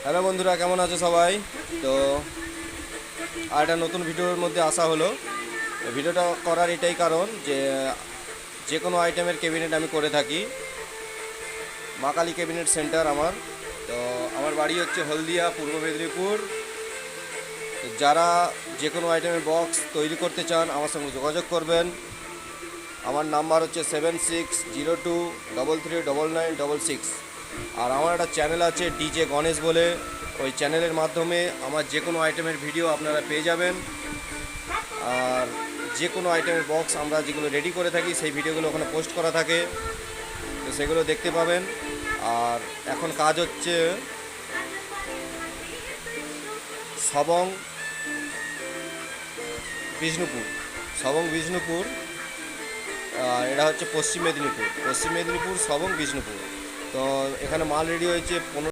Hello বন্ধুরা, কেমন আছো সবাই? তো আর একটা নতুন ভিডিওর মধ্যে আসা হলো। ভিডিওটা করার এটাই কারণ যে যে কোনো আইটেমের ক্যাবিনেট আমি করে থাকি। মা কালী ক্যাবিনেট সেন্টার আমার। তো আমার বাড়ি হচ্ছে হলদিয়া, পূর্ব মেদিনীপুর। তো যারা যে কোনো আইটেমের বক্স তৈরি করতে চান আমার সঙ্গে যোগাযোগ করবেন। আমার নাম্বার হচ্ছে 7602339966। আর আমার একটা চ্যানেল আছে ডিজে গণেশ বলে। ওই চ্যানেলের মাধ্যমে আমার যে কোনো আইটেমের ভিডিও আপনারা পেয়ে যাবেন। আর যে কোনো আইটেমের বক্স আমরা যেগুলো রেডি করে থাকি সেই ভিডিওগুলো ওখানে পোস্ট করা থাকে, তো সেগুলো দেখতে পাবেন। আর এখন কাজ হচ্ছে সবং বিষ্ণুপুর। সবং বিষ্ণুপুর, এটা হচ্ছে পশ্চিম মেদিনীপুর সবং বিষ্ণুপুর। তো এখানে মাল রেডি হয়েছে 15